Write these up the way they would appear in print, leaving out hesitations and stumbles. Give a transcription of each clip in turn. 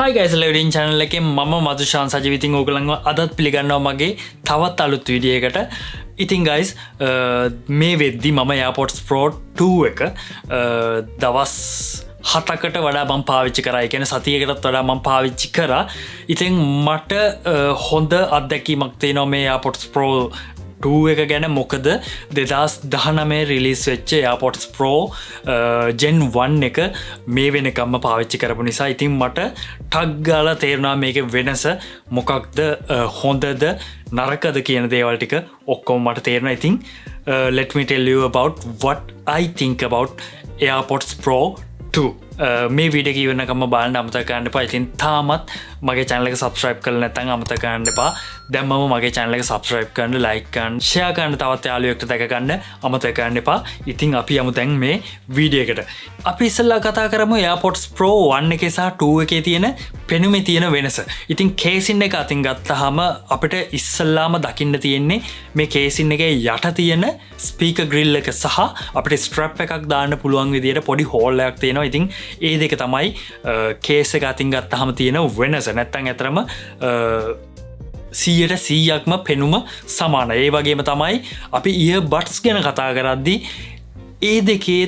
Hi guys, ලෙවඩින් channel එකේ මම මදුෂාන් සජීව ඉතින් ඕගලන්ව අදත් පිළිගන්නවා මගේ තවත් අලුත් වීඩියෝ එකකට. ඉතින් guys මේ වෙද්දි මම Airpods Pro 2 එක දවස් 7කට වඩා මම පාවිච්චි කරා. ඒ කියන්නේ සතියකටත් වඩා මම පාවිච්චි කරා. ඉතින් මට හොඳ අත්දැකීමක් තියෙනවා මේ Airpods Pro 2 එක ගැන. මොකද 2019 රිලීස් වෙච්ච Airpods Pro Gen 1 එක මේ වෙනකම්ම පාවිච්චි කරපු නිසා ඉතින් මට ටග් ගාලා තේරුණා මේකේ වෙනස මොකක්ද, හොඳද නරකද කියන දේවල් ටික ඔක්කොම මට තේරුණා. ඉතින් let me tell you about what I think about Airpods Pro 2. මේ වීඩියෝ එක ඉවරනකම්ම බලන්න අමතක කරන්න එපා. ඉතින් තාමත් මගේ channel එක subscribe කරලා නැත්නම් අමතක කරන්න එපා. දැන්මම මගේ channel එක subscribe කරන්න, like කරන්න, share කරන්න, තවත් යාළුවෙක්ට දැක ගන්න අමතක කරන්න එපා. ඉතින් අපි යමු දැන් මේ වීඩියෝ එකට. අපි ඉස්සෙල්ලා කතා කරමු Airpods Pro 1 එකේ සහ 2 එකේ තියෙන පෙනුමේ තියෙන වෙනස. ඉතින් කේසින් එක අතින් ගත්තාම අපිට ඉස්සෙල්ලාම දකින්න තියෙන්නේ මේ කේසින් එකේ යට තියෙන speaker grill එක සහ අපිට strap එකක් දාන්න පුළුවන් විදියට පොඩි hole එකක් තියෙනවා. ඉතින් ඒ දෙක තමයි කේස් එක අතින් ගත්තාම තියෙන වෙනස. නැත්තම් ඇතරම 100%ක්ම පෙනුම සමානයි. ඒ වගේම තමයි අපි earbuds ගැන කතා කරද්දී ඒ දෙකේ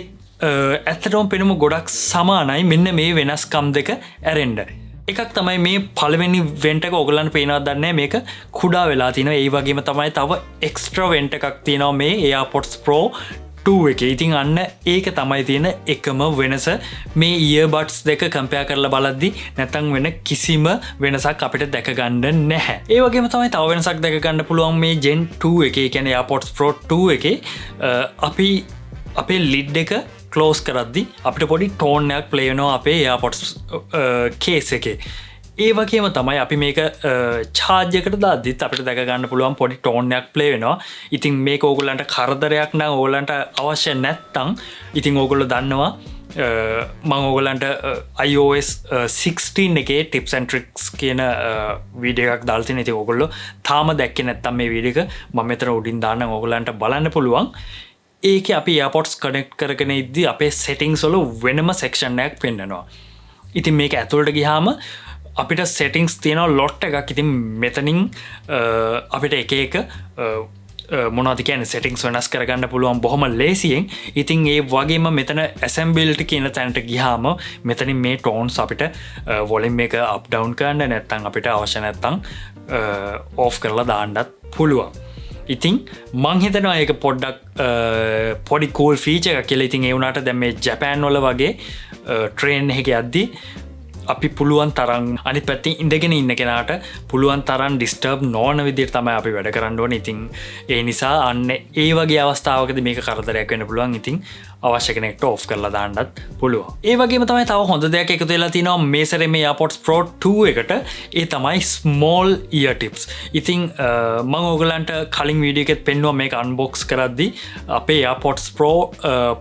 ඇත්තටම පෙනුම ගොඩක් සමානයි. මෙන්න මේ වෙනස්කම් දෙක ඇරෙන්න. එකක් තමයි මේ පළවෙනි වෙන්ට් එක ඔයගලන්ට පේනවද දන්නේ නැහැ, මේක කුඩා වෙලා තිනවා. ඒ වගේම තමයි තව එක්ස්ට්‍රා වෙන්ට් එකක් තියෙනවා මේ Airpods Pro 2 එකේ. ඉතින් අන්න ඒක තමයි තියෙන එකම වෙනස. මේ earbuds දෙක compare කරලා බලද්දි නැත්තම් වෙන කිසිම වෙනසක් අපිට දැක ගන්න නැහැ. ඒ වගේම තමයි තව වෙනසක් දැක ගන්න පුළුවන් මේ Gen 2 එකේ, කියන්නේ Airpods Pro 2 එකේ අපි අපේ lid එක close කරද්දි අපිට පොඩි tone එකක් play වෙනවා අපේ Airpods case එකේ. ඒ වගේම තමයි අපි මේක charge එකට දාද්දිත් අපිට දැක ගන්න පුළුවන් පොඩි tone එකක් play වෙනවා. ඉතින් මේක ඕගොල්ලන්ට කරදරයක් නම් ඕගොල්ලන්ට අවශ්‍ය නැත්තම් ඉතින් ඕගොල්ලෝ දන්නවා මම ඕගොල්ලන්ට iOS 16 එකේ tips and tricks කියන වීඩියෝ එකක් දාලා තියෙනවා. ඉතින් ඕගොල්ලෝ තාම දැක්කේ නැත්තම් මේ වීඩියෝ එක මම මෙතන උඩින් දාන්නම්, ඕගොල්ලන්ට බලන්න පුළුවන්. ඒකේ අපි Airpods connect කරගෙන ඉද්දි අපේ settings වල වෙනම section එකක් පෙන්නනවා. ඉතින් මේක ඇතුළට ගියාම අපිට settings තියෙනවා lot එකක්. ඉතින් මෙතනින් අපිට එක එක මොනවද කියන්නේ settings වෙනස් කරගන්න පුළුවන් බොහොම ලේසියෙන්. ඉතින් ඒ වගේම මෙතන assembled කියන තැනට ගියාම මෙතනින් මේ tones අපිට volume එක up down කරන්න නැත්නම් අපිට අවශ්‍ය නැත්නම් off කරලා දාන්නත් පුළුවන්. ඉතින් මං හිතනවා ඒක පොඩ්ඩක් පොඩි cool feature එකක් කියලා. ඉතින් ඒ වුණාට දැන් මේ ජපාන් වල වගේ train එකේ යද්දී අපි පුළුවන් තරම් අනිත් පැත්තෙන් ඉඳගෙන ඉන්න කෙනාට පුළුවන් තරම් disturb නොවන විදිහට තමයි අපි වැඩ කරන්න ඕනේ. ඉතින් ඒ නිසා අන්න ඒ වගේ අවස්ථාවකදී මේක කරදරයක් වෙන්න පුළුවන්. ඉතින් අවශ්‍ය කෙනෙක්ට off කරලා දාන්නත් පුළුවන්. ඒ වගේම තමයි තව හොඳ දෙයක් එකතු වෙලා තියෙනවා මේ සැරේ මේ Airpods Pro 2 එකට. ඒ තමයි small ear tips. ඉතින් මම ඕගලන්ට කලින් වීඩියෝ එකෙත් පෙන්නුවා මේක unbox කරද්දී අපේ Airpods Pro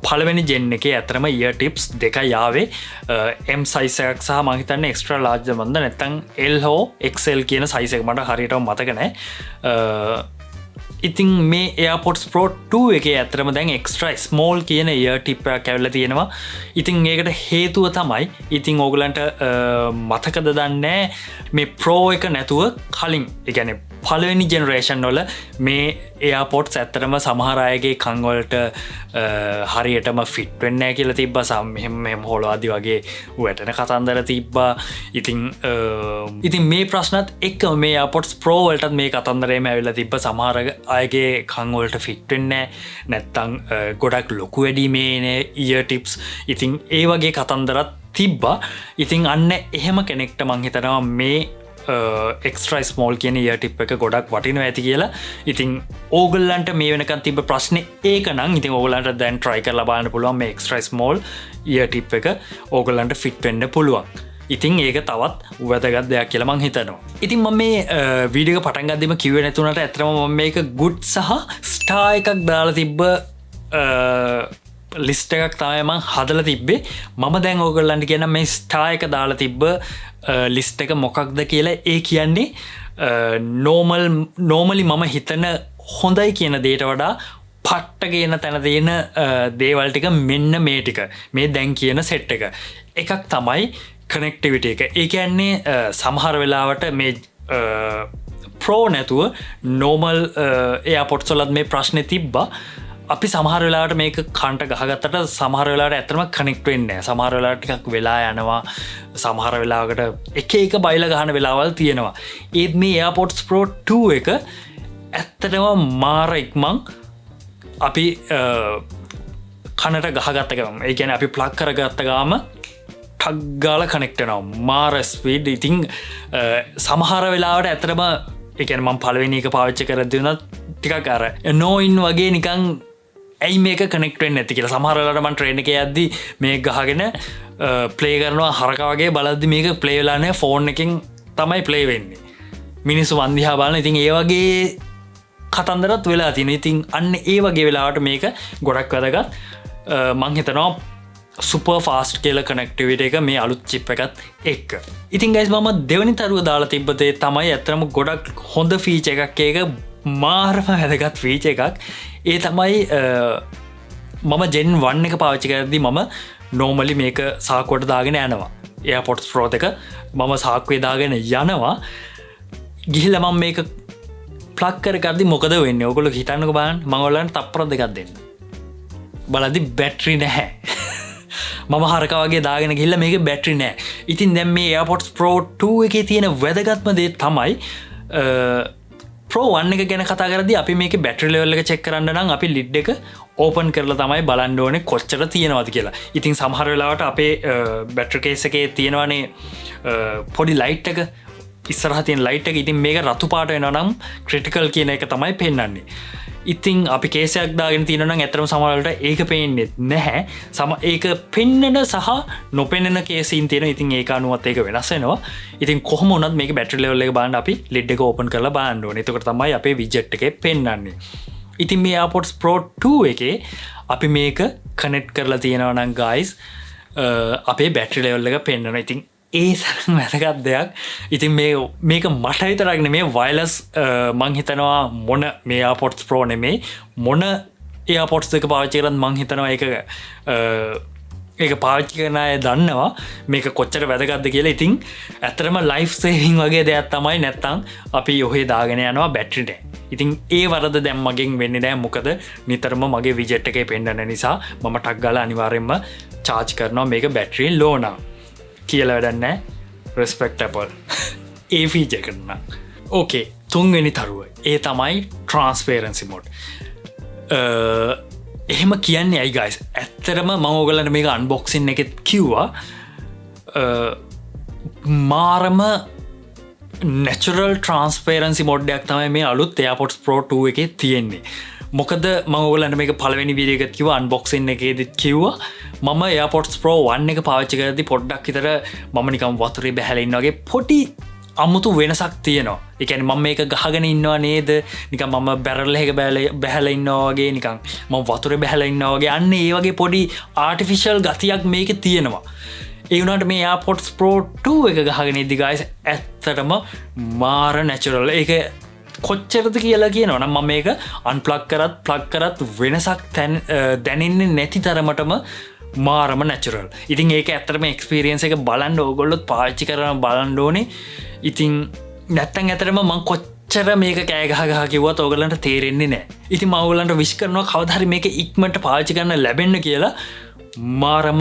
පළවෙනි gen එකේ අතරම ear tips දෙකයි ආවේ. M size එකක් සහ මම හිතන්නේ extra large වන්ද නැත්නම් L හෝ XL කියන size එක මට හරියටම මතක නැහැ. ඉතින් මේ Airpods Pro 2 එකේ ඇත්තටම දැන් extra small කියන ear tip එකක් ඇවිල්ලා තියෙනවා. ඉතින් ඒකට හේතුව තමයි ඉතින් ඕගලන්ට මතකද දන්නේ මේ Pro එක නැතුව කලින්, ඒ කියන්නේ පළවෙනි generation වල මේ Airpods ඇත්තටම සමහර අයගේ කන් වලට හරියටම fit වෙන්නේ නැහැ කියලා තිබ්බා. මෙහෙම හොලවාදී වගේ වැටෙන කතන්දර තිබ්බා. ඉතින් මේ ප්‍රශ්නත් එක්ක මේ Airpods Pro වලටත් මේ කතන්දරේම ඇවිල්ලා තිබ්බා. සමහර අයගේ කන් වලට fit වෙන්නේ නැත්තම් ගොඩක් ලොකු වැඩි මේ ear tips. ඉතින් ඒ වගේ කතන්දරත් තිබ්බා. ඉතින් අන්න එහෙම කෙනෙක්ට මං හිතනවා මේ extra small කියන ear tip එක ගොඩක් වටිනවා ඇති කියලා. ඉතින් ඕගොල්ලන්ට මේ වෙනකන් තිබ්බ ප්‍රශ්නේ ඒක නම් ඉතින් ඕගොල්ලන්ට දැන් try කරලා බලන්න පුළුවන් මේ extra small ear tip එක ඕගොල්ලන්ට fit වෙන්න පුළුවන්. ඉතින් ඒක තවත් වැදගත් දෙයක් කියලා මං හිතනවා. ඉතින් මම මේ වීඩියෝ එක පටන් ගද්දිම කිව්වේ නැතුණාට ඇත්තටම මම මේක good සහ star එකක් දාලා තිබ්බ ලිස්ට් එකක් තමයි මම හදලා තිබ්බේ. මම දැන් ඕගොල්ලන්ට කියන මේ star එක දාලා තිබ්බ ලිස්ට් එක මොකක්ද කියලා. ඒ කියන්නේ normally මම හිතන හොඳයි කියන දේට වඩා පට්ට කියන තැන තියෙන දේවල් ටික මෙන්න මේ ටික. මේ දැන් කියන සෙට් එක. එකක් තමයි කනෙක්ටිවිට එක. ඒ කියන්නේ සමහර වෙලාවට මේ ප්‍රෝ නැතුව නෝමල් එයාපොට්ස් වලත් මේ ප්‍රශ්නය තිබ්බා. අපි සමහර වෙලාවට මේක කන්ට ගහගත්තට සමහර වෙලාවට ඇත්තම කනෙක්ට් වෙන්නේ නැහැ. සමහර වෙලාවට ටිකක් වෙලා යනවා. සමහර වෙලාවකට එක බයිලා ගහන වෙලාවල් තියෙනවා. ඒත් මේ Airpods Pro 2 එක ඇත්තටම මාර ඉක්මන් අපි කනට ගහගත්ත ගමන් ඒ කියන්නේ අපි ප්ලග් කරගත්ත ගාම ටක් ගාලා කනෙක්ට් වෙනවා. මාර ස්පීඩ්. ඉතින් සමහර වෙලාවට ඇත්තටම ඒ කියන්නේ මම පළවෙනි එක පාවිච්චි කරද්දී උනත් ටිකක් අර නෝයින් වගේ නිකන් ඇයි මේක කනෙක්ට් වෙන්නේ නැති කියලා. සමහර වෙලාවට මම ට්‍රේන් එකේ යද්දි මේක ගහගෙන ප්ලේ කරනවා හරකා වගේ බලද්දි මේක ප්ලේ වෙලා නැහැ. ෆෝන් එකෙන් තමයි ප්ලේ වෙන්නේ. මිනිස්සු මන් දිහා බලන. ඉතින් ඒ වගේ කතන්දරත් වෙලා තියෙනවා. ඉතින් අන්න ඒ වගේ වෙලාවට මේක ගොඩක් වැදගත්. මං හිතනවා සුපර් ෆාස්ට් කියලා කනෙක්ටිවිටි එක මේ අලුත් චිප් එකත් එක්ක. ඉතින් ගයිස් මම දෙවෙනි තරුව දාලා තිබ්බතේ තමයි ඇත්තටම ගොඩක් හොඳ ෆීචර් එකක්. ඒක මාරම වැදගත් ෆීචර් එකක්. ඒ තමයි මම Gen 1 එක පාවිච්චි කරද්දී මම normally මේක සාක්කුවට දාගෙන යනවා. Airpods Pro එක මම සාක්කුවේ දාගෙන යනවා. ගිහිල්ලා මම මේක ප්ලග් කරගද්දී මොකද වෙන්නේ? ඔයගොල්ලෝ හිතන්නකෝ බලන්න. මම ඔයාලන්ට තප්පර දෙකක් දෙන්න. බලද්දි බැටරි නැහැ. මම හරකා වගේ දාගෙන ගිහිල්ලා මේකේ බැටරි නැහැ. ඉතින් දැන් මේ Airpods Pro 2 එකේ තියෙන වැදගත්ම දේ තමයි Pro 1 එක ගැන කතා කරද්දී අපි මේකේ බැටරි ලෙවල් එක චෙක් කරන්න නම් අපි lid එක ඕපන් කරලා තමයි බලන්න ඕනේ කොච්චර තියෙනවද කියලා. ඉතින් සමහර වෙලාවට අපේ බැටරි කේස් එකේ තියෙනවනේ පොඩි ලයිට් එක ඉස්සරහ තියෙන ලයිට් එක. ඉතින් මේක රතු පාට වෙනවා නම් ක්‍රිටිකල් කියන එක තමයි පෙන්වන්නේ. ඉතින් අපි කේසයක් දාගෙන තියෙනවා නම් ඇත්තටම සමහර වෙලාවට ඒක පේන්නේ නැහැ. ඒක පෙන්නන සහ නොපෙන්නන කේසින් තියෙනවා. ඉතින් ඒක අනුවත් ඒක වෙනස් වෙනවා. ඉතින් කොහොම වුණත් මේක බැටරි ලෙවල් එක බලන්න අපි lid එක ඕපන් කරලා බලන්න ඕනේ. එතකොට තමයි අපේ widget එකේ පෙන්වන්නේ. ඉතින් මේ Airpods Pro 2 එකේ අපි මේක කනෙක්ට් කරලා තියෙනවා නම් guys අපේ බැටරි ලෙවල් එක පෙන්වනවා. ඉතින් ඒ තරම් වැදගත් දෙයක්. ඉතින් මේක මට විතරක් නෙමෙයි වයර්ලස් මං හිතනවා මොන මේ Airpods Pro නෙමෙයි මොන Airpods එක පාවිච්චි කරත් මං හිතනවා ඒක පාවිච්චි කරන අය දන්නවා මේක කොච්චර වැදගත්ද කියලා. ඉතින් ඇත්තටම ලයිෆ් සේවිං වගේ දෙයක් තමයි. නැත්තම් අපි ඔහේ දාගෙන යනවා බැටරි නැහැ. ඉතින් ඒ වරද දැන් මගෙන් වෙන්නේ නැහැ. මොකද නිතරම මගේ widget එකේ පෙන්නන නිසා මම ටක් ගාලා අනිවාර්යෙන්ම charge කරනවා මේක බැටරි low නම්. කියලා වැඩන්න රෙස්පෙක්ටබල් ඒ ෆීචර් කරන්න. ඕකේ තුන්වෙනි තරුව ඒ තමයි ට්‍රාන්ස්පේරන්සි මොඩ්. එහෙම කියන්නේ ඇයි ගයිස්? ඇත්තටම මම ඔයගලන්ට මේක අන්බොක්සින් එකෙත් කිව්වා මාරම නැචරල් ට්‍රාන්ස්පේරන්සි මොඩ් එකක් තමයි මේ අලුත් Airpods Pro 2 එකේ තියෙන්නේ. මොකද මම ඔයගලන්ට මේක පළවෙනි වීඩියෝ එකත් කිව්වා අන්බොක්සින් එකේදීත් කිව්වා මම Airpods Pro 1 එක පාවිච්චි කරද්දී පොඩ්ඩක් විතර මම නිකන් වතුරේ බැහැලා ඉන්නා වගේ පොඩි අමුතු වෙනසක් තියෙනවා. ඒ කියන්නේ මම මේක ගහගෙන ඉන්නවා නේද? නිකන් මම බැරල් එකක බැහැලා ඉන්නවා වගේ නිකන් මම වතුරේ බැහැලා ඉන්නවා වගේ අන්න ඒ වගේ පොඩි ආටිෆිෂල් ගතියක් මේකේ තියෙනවා. ඒ වුණාට මේ Airpods Pro 2 එක ගහගෙන ඉද්දි guys ඇත්තටම මාර නැචරල්. ඒක කොච්චරද කියලා කියනවා නම් මම මේක අන්ප්ලග් කරත් ප්ලග් කරත් වෙනසක් දැනෙන්නේ නැති තරමටම මාරම නැචරල්. ඉතින් ඒක ඇත්තටම එක්ස්පීරියන්ස් එක බලන්න ඕගොල්ලොත් පාවිච්චි කරන බලන්න ඕනේ. ඉතින් නැත්තම් ඇත්තටම මම කොච්චර මේක කෑ ගහ කිව්වත් ඕගොල්ලන්ට තේරෙන්නේ නැහැ. ඉතින් මම ඕගොල්ලන්ට විශ් කරනවා කවදා හරි මේක ඉක්මනට පාවිච්චි කරන්න ලැබෙන්න කියලා. මාරම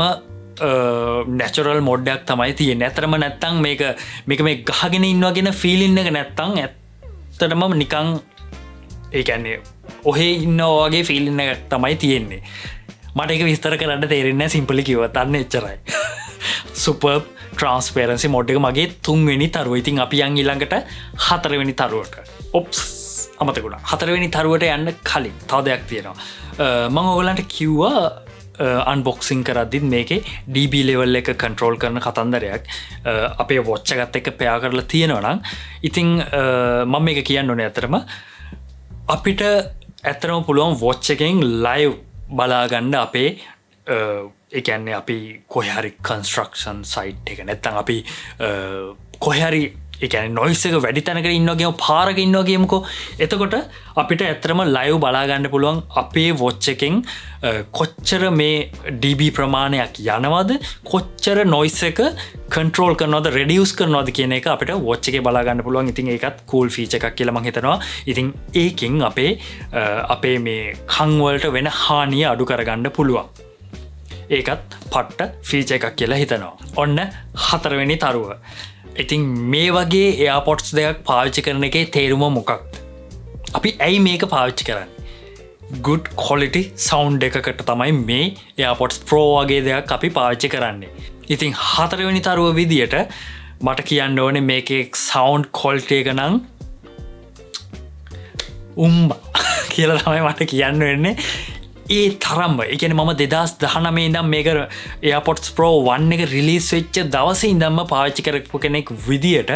නැචරල් මොඩ් එකක් තමයි තියෙන්නේ. ඇත්තටම නැත්තම් මේක මේ ගහගෙන ඉන්නවා කියන ෆීලින් එක නැත්තම් ඇත්තටම නිකන් ඒ කියන්නේ ඔහේ ඉන්නවා වගේ ෆීලින් එකක් තමයි තියෙන්නේ. මට ඒක විස්තර කරන්න තේරෙන්නේ නැහැ සිම්පලි කිව්වත් අන්න එච්චරයි. සුපර් ට්‍රාන්ස්පරන්සි මොඩ් එක මගේ තුන්වෙනි තරුව. ඉතින් අපි යන් ඊළඟට හතරවෙනි තරුවට. ඔප්ස් අමතකුණා. හතරවෙනි තරුවට යන්න කලින් තව දෙයක් තියෙනවා. මම ඔයගලන්ට කිව්වා අන්බොක්සිං කරද්දිත් මේකේ DB ලෙවල් එක කන්ට්‍රෝල් කරන කතන්දරයක් අපේ වොච් එකත් එක්ක පෙයා කරලා තියෙනවා නම් ඉතින් මම මේක කියන්න ඕනේ අතරම අපිට ඇත්තටම පුළුවන් වොච් එකෙන් ලයිව් බලාගන්න අපේ ඒ කියන්නේ අපි කොහේ හරි කන්ස්ට්‍රක්ෂන් සයිට් එක නැත්නම් අපි කොහේ හරි එකන නොයිස් එක වැඩි තැනක ඉන්නගේම පාරක ඉන්නගේමකෝ එතකොට අපිට ඇත්තරම ලයිව් බලාගන්න පුළුවන් අපේ වොච් එකෙන් කොච්චර මේ DB ප්‍රමාණයක් යනවද කොච්චර නොයිස් එක කන්ට්‍රෝල් කරනවද රෙඩියස් කරනවද කියන එක අපිට වොච් එකේ බලාගන්න පුළුවන්. ඉතින් ඒකත් කූල් ෆීචර් එකක් කියලා මම හිතනවා. ඉතින් ඒකෙන් අපේ මේ කන් වලට වෙන හානිය අඩු කරගන්න පුළුවන්. ඒකත් පට්ට ෆීචර් එකක් කියලා හිතනවා. ඔන්න 4 වෙනි තරුව. ඉතින් මේ වගේ එයාපොඩ්ස් දෙකක් පාවිච්චි කරන එකේ තේරුම මොකක්ද? අපි ඇයි මේක පාවිච්චි කරන්නේ? good quality sound එකකට තමයි මේ Airpods Pro වගේ දෙයක් අපි පාවිච්චි කරන්නේ. ඉතින් 4 වෙනි තරුව විදියට මට කියන්න ඕනේ මේකේ sound quality එක නම් කියලා තමයි මට කියන්න වෙන්නේ. ඒ තරම්ම ඒ කියන්නේ මම 2019 ඉඳන් මේක Airpods Pro 1 එක රිලීස් වෙච්ච දවසේ ඉඳන්ම පාවිච්චි කරපු කෙනෙක් විදියට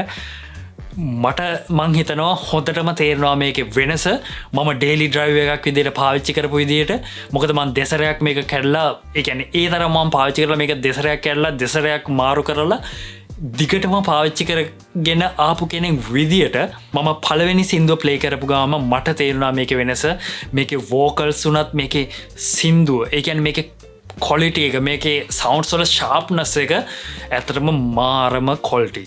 මට මං හිතනවා හොඳටම තේරෙනවා මේකේ වෙනස. මම ඩේලි ඩ්‍රයිව් එකක් විදියට පාවිච්චි කරපු විදියට මොකද මං දෙසරයක් මේක කැඩලා ඒ කියන්නේ ඒ තරම් මම පාවිච්චි කරලා මේක දෙසරයක් කැඩලා දෙසරයක් මාරු කරලා දිගටම පාවිච්චි කරගෙන ආපු කෙනෙක් විදියට මම පළවෙනි සින්දුව ප්ලේ කරපු ගාම මට තේරුණා මේකේ වෙනස. මේකේ වෝකල්ස් උනත් මේකේ සින්දුව ඒ කියන්නේ මේකේ ක්වොලිටි එක මේකේ සවුන්ඩ්ස් වල ෂාප්නස් එක ඇත්තටම මාරම ක්වොලිටි.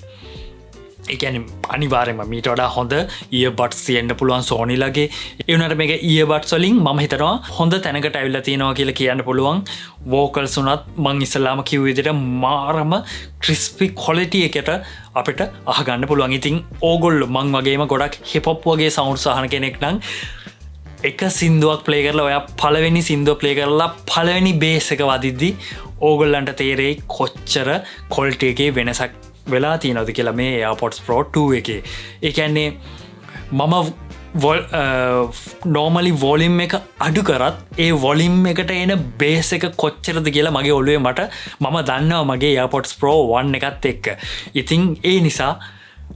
ඒ කියන්නේ අනිවාර්යයෙන්ම මීට වඩා හොඳ earbuds තියෙන්න පුළුවන් Sony ලගේ. ඒ වුණාට මේක earbuds වලින් මම හිතනවා හොඳ තැනකට ඇවිල්ලා තියෙනවා කියලා කියන්න පුළුවන්. vocals උනත් මං ඉස්සලාම කිව්ව විදිහට මාරම crispy quality එකට අපිට අහගන්න පුළුවන්. ඉතින් ඕගොල්ලෝ මං වගේම ගොඩක් hip hop වගේ sounds අහන කෙනෙක් නම් එක සින්දුවක් ප්ලේ කරලා ඔයා පළවෙනි සින්දුව ප්ලේ කරලා පළවෙනි බේස් එක වදිද්දි ඕගොල්ලන්ට තේරෙයි කොච්චර quality එකේ වෙනසක් වෙලා තියෙනවද කියලා මේ Airpods Pro 2 එකේ. ඒ කියන්නේ මම normally volume එක අඩු කරත් ඒ volume එකට එන bass එක කොච්චරද කියලා මගේ ඔළුවේ මම දන්නවා මගේ Airpods Pro 1 එකත් එක්ක. ඉතින් ඒ නිසා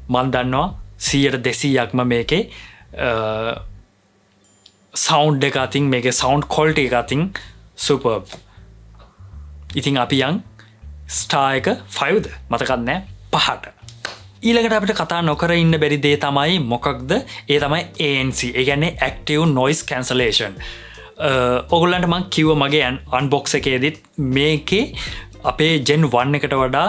මම දන්නවා 100%ක්ම මේකේ sound එක අතින් මේකේ sound quality එක අතින් superb. ඉතින් අපි යන් star එක 5ද මතකත් නෑ 5ට. ඊළඟට අපිට කතා නොකර ඉන්න බැරි දේ තමයි මොකක්ද? ඒ තමයි ANC. ඒ කියන්නේ active noise cancellation. ඔයගොල්ලන්ට මම කිව්වා මගේ unbox එකේදීත් මේකේ අපේ Gen 1 එකට වඩා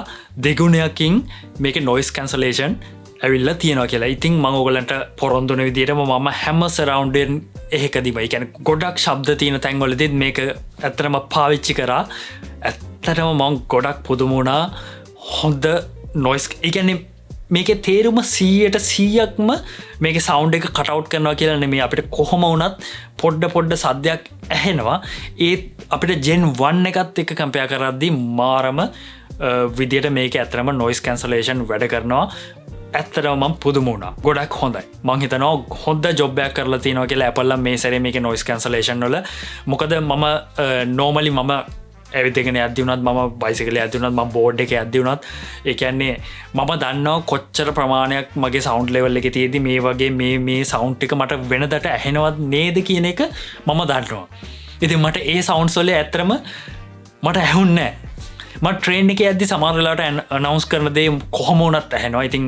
දෙගුණයකින් මේකේ noise cancellation ඇවිල්ලා තියෙනවා කියලා. ඉතින් මම ඔයගොල්ලන්ට පොරොන්දු වෙන විදිහටම මම හැම surround එකකදීම ඒ කියන්නේ ගොඩක් ශබ්ද තියෙන තැන්වලදීත් මේක ඇත්තටම පාවිච්චි කරා. ඇත්තටම මම ගොඩක් පුදුම වුණා. හොඳ noise ඒ කියන්නේ මේකේ තේරුම 100%ක්ම මේකේ sound එක cut out කරනවා කියලා නෙමෙයි. අපිට කොහොම වුණත් පොඩ සද්දයක් ඇහෙනවා. ඒ අපිට Gen 1 එකත් එක්ක compare කරද්දී මාරම විදියට මේක ඇත්තටම noise cancellation වැඩ කරනවා. ඇත්තටම මම පුදුම වුණා. ගොඩක් හොඳයි. මම හිතනවා හොඳ ජොබ් එකක් කරලා තියෙනවා කියලා Apple ලා මේ සැරේ මේකේ noise cancellation වල. මොකද මම normally මම ඇවිදගෙන යද්දි වුණත් මම බයිසිකලේ යද්දි වුණත් මම බෝඩ් එකේ යද්දි වුණත් ඒ කියන්නේ මම දන්නවා කොච්චර ප්‍රමාණයක් මගේ සවුන්ඩ් ලෙවල් එකේ තියෙදි මේ වගේ මේ සවුන්ඩ් එක මට වෙනදට ඇහෙනවද නේද කියන එක මම දන්නවා. ඉතින් මට ඒ සවුන්ඩ්ස් වල ඇත්තටම මට ඇහුන්නේ නැහැ. මම ට්‍රේන් එකේ යද්දි සමහර වෙලාවට අනවුන්ස් කරන දේ කොහොම වුණත් ඇහෙනවා. ඉතින්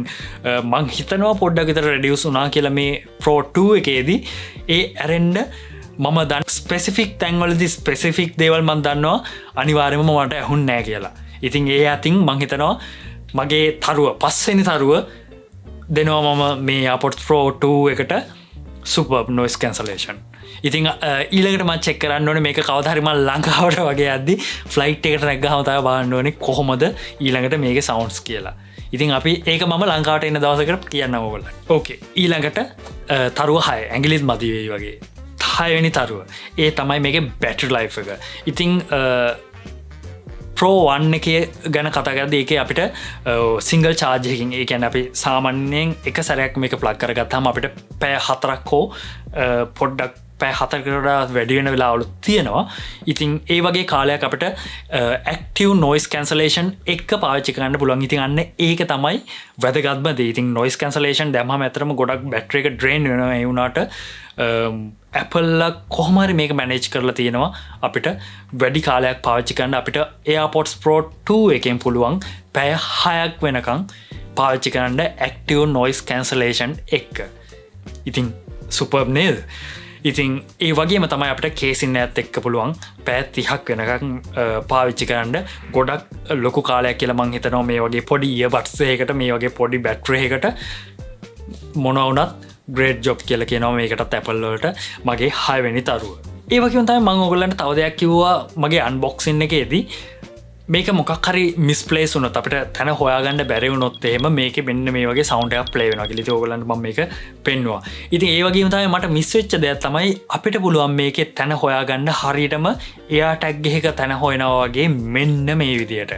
මං හිතනවා පොඩ්ඩක් විතර රෙඩියුස් වුණා කියලා මේ Pro 2 එකේදී ඒ ඇරෙන්න මම දන්න ස්පෙසිෆික් තැන්වලදී ස්පෙසිෆික් දේවල් මම දන්නවා අනිවාර්යයෙන්ම මට ඇහුන්නේ නැහැ කියලා. ඉතින් ඒ අතින් මම හිතනවා මගේ තරුව පස්වෙනි තරුව දෙනවා මම මේ Airpods Pro 2 එකට superb noise cancellation. ඉතින් ඊළඟට මම චෙක් කරන්න ඕනේ මේක කවදා හරි මම ලංකාවට වගේ යද්දි ෆ්ලයිට් එකට නැග්ගාම තමයි බලන්න ඕනේ කොහොමද ඊළඟට මේකේ sounds කියලා. ඉතින් අපි ඒක මම ලංකාවට එන දවසකට කියන්නම් ඕගොල්ලන්ට. ඕකේ. ඊළඟට තරුව 6 ඇඟිලිත් මදි වෙයි වගේ. 6 වෙනි තරුව. ඒ තමයි මේකේ battery life එක. ඉතින් Pro 1 එකේ ගැන කතා කරද්දී ඒකේ අපිට single charge එකකින් ඒ කියන්නේ අපි සාමාන්‍යයෙන් එක සැරයක් මේක plug කරගත්තාම අපිට පැය 4ක් හෝ පොඩ්ඩක් පැය 4කට වැඩි වෙන වෙලාවලුත් තියෙනවා. ඉතින් ඒ වගේ කාලයක් අපිට active noise cancellation එක පාවිච්චි කරන්න පුළුවන්. ඉතින් අන්න ඒක තමයි වැදගත්ම දේ. ඉතින් noise cancellation දැම්මම ඇත්තටම ගොඩක් battery එක drain වෙනවා. ඒ වුණාට Apple කොහොම හරි මේක manage කරලා තියෙනවා අපිට වැඩි කාලයක් පාවිච්චි කරන්න. අපිට AirPods Pro 2 එකෙන් පුළුවන් පැය 6ක් වෙනකන් පාවිච්චි කරන්න active noise cancellation එක. ඉතින් සුපර්බ් නේද? ඉතින් ඒ වගේම තමයි අපිට කේසින් ඇත් එක්ක පුළුවන් පැය 30ක් වෙනකන් පාවිච්චි කරන්න. ගොඩක් ලොකු කාලයක් කියලා මං හිතනවා මේ වගේ පොඩි earbuds එකකට මේ වගේ පොඩි බැටරි එකකට මොනවා වුණත් great job කියලා කියනවා මේකටත් Apple වලට මගේ 6 වෙනි තරුව. ඒ වගේම තමයි මම ඔයගොල්ලන්ට තව දෙයක් කිව්වා මගේ unboxing එකේදී. මේක මොකක් හරි මිස්ප්ලේස් වුණොත් අපිට තැන හොයාගන්න බැරි වුණොත් එහෙම මේකේ මෙන්න මේ වගේ සවුන්ඩ් එකක් ප්ලේ වෙනවා කියලා. ඉතින් ඔයගොල්ලන්ට මම මේක පෙන්නුවා. ඉතින් ඒ වගේම තමයි මට මිස් වෙච්ච දෙයක් තමයි අපිට පුළුවන් මේකේ තැන හොයාගන්න හරියටම එයා ටැග් එකක තැන හොයනවා වගේ මෙන්න මේ විදියට.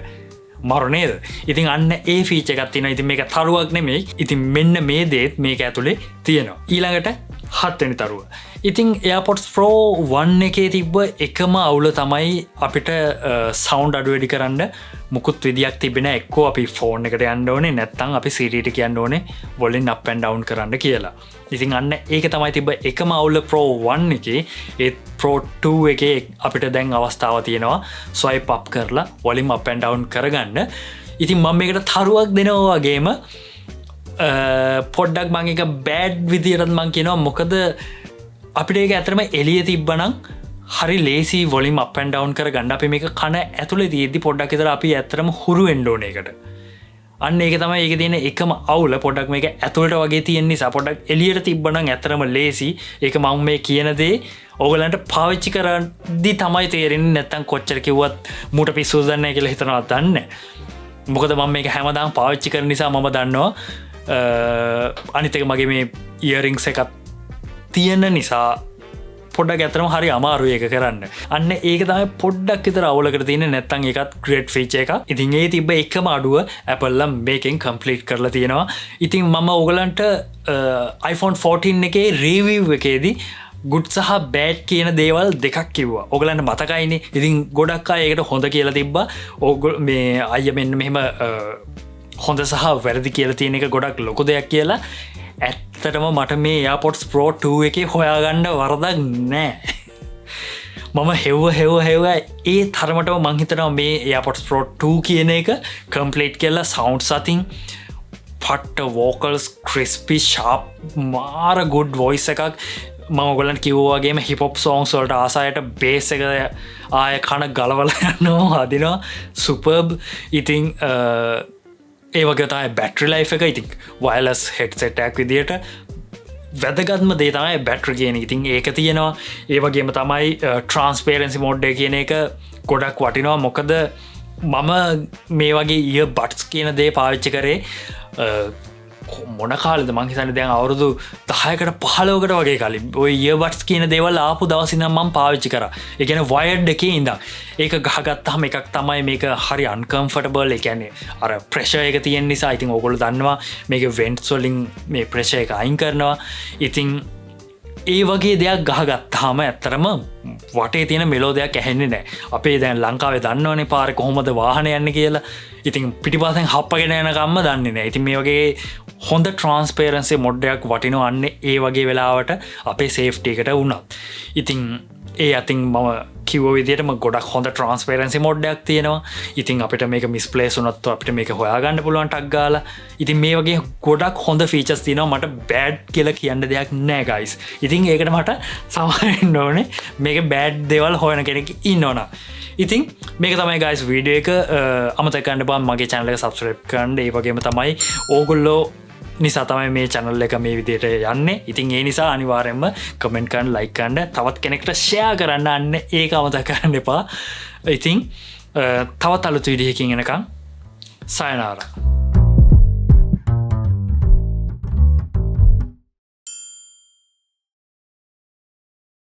මරු නේද? ඉතින් අන්න ඒ ෆීචර් එකක් තියෙනවා. ඉතින් මේක තරුවක් නෙමෙයි. ඉතින් මෙන්න මේ දේත් මේක ඇතුලේ තියෙනවා. ඊළඟට 7 වෙනි තරුව. ඉතින් Airpods Pro 1 එකේ තිබ්බ එකම අවුල තමයි අපිට සවුන්ඩ් අඩු වැඩි කරන්න මුකුත් විදියක් තිබෙන්නේ නැහැ. එක්කෝ අපි ෆෝන් එකට යන්න ඕනේ නැත්නම් අපි Siri ට කියන්න ඕනේ volume up and down කරන්න කියලා. ඉතින් අන්න ඒක තමයි තිබ්බ එකම අවුල Pro 1 එකේ. ඒ Pro 2 එකේ අපිට දැන් අවස්ථාව තියෙනවා swipe up කරලා volume up and down කරගන්න. ඉතින් මම මේකට තරුවක් දෙනවා වගේම පොඩ්ඩක් මං එක බෑඩ් විදියටත් මං කියනවා. මොකද අපිට ඒක ඇත්තටම එළිය තිබ්බනම් හරි ලේසි volume up and down කරගන්න. අපි මේක කන ඇතුලේ තියෙද්දි පොඩ්ඩක් විතර අපි ඇත්තටම හුරු වෙන්න ඕන ඒකට. අන්න ඒක තමයි ඒකේ තියෙන එකම අවුල. පොඩ්ඩක් මේක ඇතුලට වගේ තියෙන නිසා පොඩ්ඩක් එළියට තිබ්බනම් ඇත්තටම ලේසි. ඒක මම මේ කියන දේ ඕගලන්ට පාවිච්චි කරද්දි තමයි තේරෙන්නේ. නැත්තම් කොච්චර කිව්වත් මූට පිස්සුද දන්නේ කියලා හිතනවා දන්නේ. මොකද මම මේක හැමදාම පාවිච්චි කරන නිසා මම දන්නවා. අනිත් එක මගේ මේ ඉයරින්ග්ස් එකක් තියෙන නිසා පොඩ්ඩක් ඇත්තටම හරි අමාරුයි ඒක කරන්න. අන්න ඒක තමයි පොඩ්ඩක් විතර අවුලකට තියෙන්නේ. නැත්තම් ඒකත් great feature එකක්. ඉතින් ඒ තිබ්බ එකම අඩුව Apple ලා මේකෙන් complete කරලා තියෙනවා. ඉතින් මම ඔයගලන්ට iPhone 14 එකේ review එකේදී good සහ bad කියන දේවල් දෙකක් කිව්වා. ඔයගලන්ට මතකයිනේ. ඉතින් ගොඩක් අය ඒකට හොඳ කියලා තිබ්බා. මේ අයියා මෙන්න මෙහෙම හොඳ සහ වැරදි කියලා තියෙන එක ගොඩක් ලොකු දෙයක් කියලා. ඇත්තටම මට මේ Airpods Pro 2 එකේ හොයාගන්න වරදක් නෑ. මම හෙව්ව ඒ තරමටම මං හිතනවා මේ Airpods Pro 2 කියන එක complete කියලා sounds අතින් පට්ට vocals crispy sharp මාර good voice එකක්. මම ඔයගලන්ට කිව්වා වගේම hip hop songs වලට ආසයට bass එක ආය කන ගලවලා යනවා අදිනවා superb. ඉතින් ඒ වගේ තමයි battery life එක. ඉතින් wireless headset එකක් විදියට වැදගත්ම දේ තමයි battery කියන එක. ඉතින් ඒක තියෙනවා. ඒ වගේම තමයි transparency mode එක කියන එක ගොඩක් වටිනවා. මොකද මම මේ වගේ earbuds කියන දේ පාවිච්චි කරේ මොන කාලෙද මං හිතන්නේ දැන් අවුරුදු 10කට 15කට වගේ කලින්. ඔය earbuds කියන දේවල් ආපු දවස් ඉඳන් මම පාවිච්චි කරා. ඒ කියන්නේ wired එකේ ඉඳන්. ඒක ගහගත්තාම එකක් තමයි මේක හරි uncomfortable. ඒ කියන්නේ අර pressure එක තියෙන නිසා. ඉතින් ඕගොල්ලෝ දන්නවා මේක vents වලින් මේ pressure එක අයින් කරනවා. ඉතින් ඒ වගේ දෙයක් ගහගත්තාම ඇත්තටම වටේ තියෙන මෙලෝඩියක් ඇහෙන්නේ නැහැ. අපේ දැන් ලංකාවේ දන්නවනේ පාරේ කොහොමද වාහනේ යන්නේ කියලා. ඉතින් පිටිපස්සෙන් හප්පගෙන යන කම්ම දන්නේ නැහැ. ඉතින් මේ වගේ හොඳ transparency mode එකක් වටිනවා අන්නේ ඒ වගේ වෙලාවට අපේ safety එකට වුණා. ඉතින් ඒ අතින් මම කිව්ව විදිහටම ගොඩක් හොඳ transparency mode එකක් තියෙනවා. ඉතින් අපිට මේක misplace වුණොත් අපිට මේක හොයාගන්න පුළුවන් ටක් ගාලා. ඉතින් මේ වගේ ගොඩක් හොඳ features තියෙනවා. මට bad කියලා කියන්න දෙයක් නැහැ guys. ඉතින් ඒකට මට සමාවෙන්න ඕනේ. මේක bad දේවල් හොයන කෙනෙක් ඉන්නවනම්. ඉතින් මේක තමයි guys වීඩියෝ එක. අමතක කරන්න බෑ මගේ channel එක subscribe කරන්න. ඒ වගේම තමයි ඕගොල්ලෝ නිසා තමයි මේ channel එක මේ විදිහට යන්නේ. ඉතින් ඒ නිසා අනිවාර්යයෙන්ම comment කරන්න, like කරන්න, තවත් කෙනෙක්ට share කරන්න. අන්න ඒක අමතක කරන්න එපා. ඉතින් තවත් අලුත් වීඩියෝ එකකින් එනකම් sayonara.